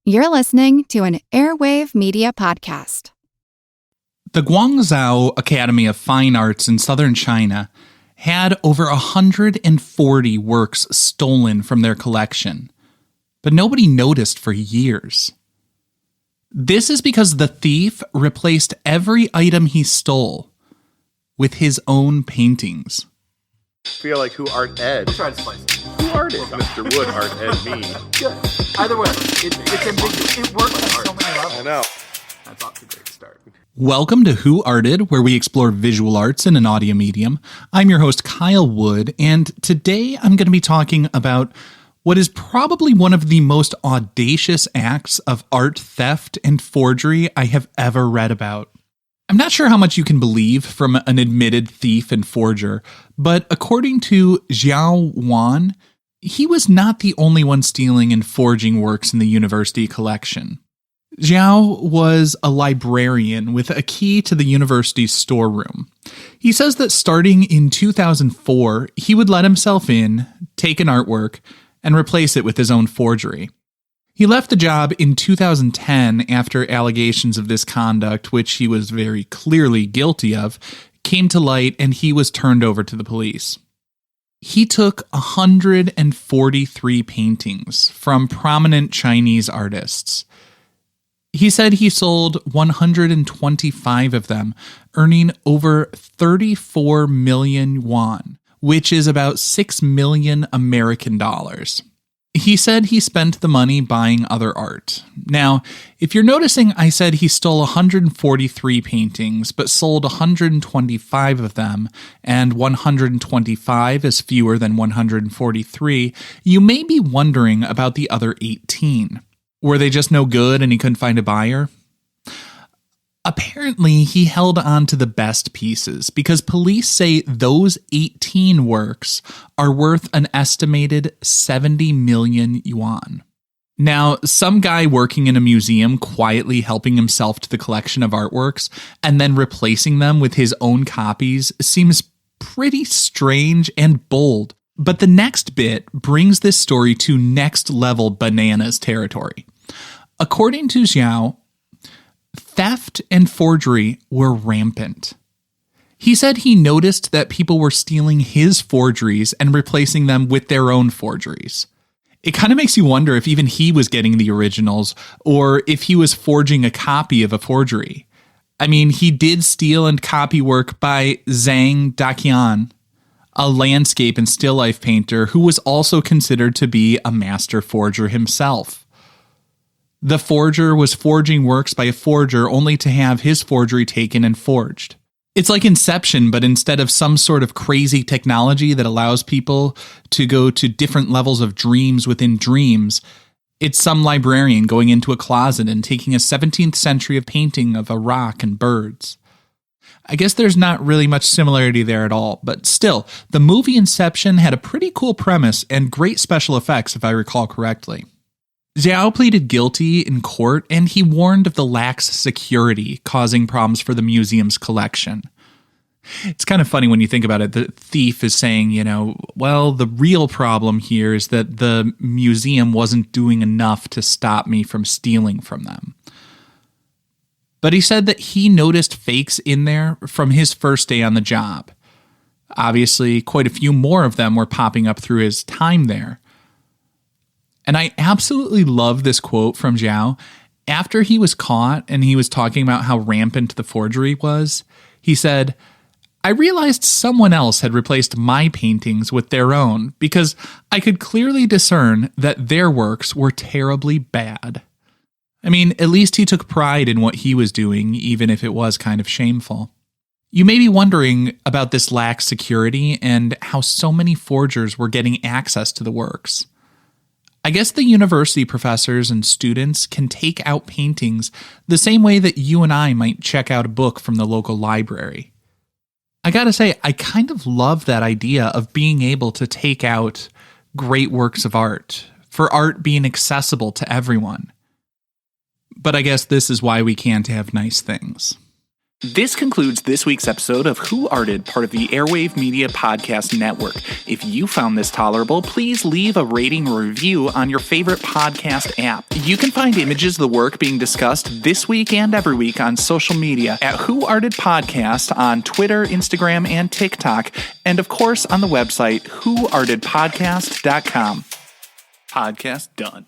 You're listening to an Airwave Media Podcast. The Guangzhou Academy of Fine Arts in southern China had over 140 works stolen from their collection, but nobody noticed for years. This is because the thief replaced every item he stole with his own paintings. I feel like who art Ed? We'll try to splice it. Who art Ed? Mr. Wood art Ed me. Good. Either way, it's ambiguous. It works on so many levels. I know. That's off to a great start. Welcome to Who Arted, where we explore visual arts in an audio medium. I'm your host, Kyle Wood, and today I'm going to be talking about what is probably one of the most audacious acts of art theft and forgery I have ever read about. I'm not sure how much you can believe from an admitted thief and forger, but according to Xiao, he was not the only one stealing and forging works in the university collection. Xiao was a librarian with a key to the university's storeroom. He says that starting in 2004, he would let himself in, take an artwork, and replace it with his own forgery. He left the job in 2010 after allegations of this conduct, which he was very clearly guilty of, came to light and he was turned over to the police. He took 143 paintings from prominent Chinese artists. He said he sold 125 of them, earning over 34 million yuan, which is about 6 million American dollars. He said he spent the money buying other art. Now, if you're noticing, I said he stole 143 paintings, but sold 125 of them, and 125 is fewer than 143, you may be wondering about the other 18. Were they just no good and he couldn't find a buyer? Apparently, he held on to the best pieces because police say those 18 works are worth an estimated 70 million yuan. Now, some guy working in a museum quietly helping himself to the collection of artworks and then replacing them with his own copies seems pretty strange and bold. But the next bit brings this story to next level bananas territory. According to Xiao, theft and forgery were rampant. He said he noticed that people were stealing his forgeries and replacing them with their own forgeries. It kind of makes you wonder if even he was getting the originals or if he was forging a copy of a forgery. I mean, he did steal and copy work by Zang Daqian, a landscape and still life painter who was also considered to be a master forger himself. The forger was forging works by a forger only to have his forgery taken and forged. It's like Inception, but instead of some sort of crazy technology that allows people to go to different levels of dreams within dreams, it's some librarian going into a closet and taking a 17th century painting of a rock and birds. I guess there's not really much similarity there at all, but still, the movie Inception had a pretty cool premise and great special effects if I recall correctly. Xiao pleaded guilty in court, and he warned of the lax security causing problems for the museum's collection. It's kind of funny when you think about it. The thief is saying, well, the real problem here is that the museum wasn't doing enough to stop me from stealing from them. But he said that he noticed fakes in there from his first day on the job. Obviously, quite a few more of them were popping up through his time there. And I absolutely love this quote from Xiao. After he was caught and he was talking about how rampant the forgery was, he said, "I realized someone else had replaced my paintings with their own because I could clearly discern that their works were terribly bad." I mean, at least he took pride in what he was doing, even if it was kind of shameful. You may be wondering about this lax security and how so many forgers were getting access to the works. I guess the university professors and students can take out paintings the same way that you and I might check out a book from the local library. I gotta say, I kind of love that idea of being able to take out great works of art, for art being accessible to everyone. But I guess this is why we can't have nice things. This concludes this week's episode of Who Arted, part of the Airwave Media Podcast Network. If you found this tolerable, please leave a rating or review on your favorite podcast app. You can find images of the work being discussed this week and every week on social media at Who Arted Podcast on Twitter, Instagram, and TikTok, and of course on the website whoartedpodcast.com. Podcast done.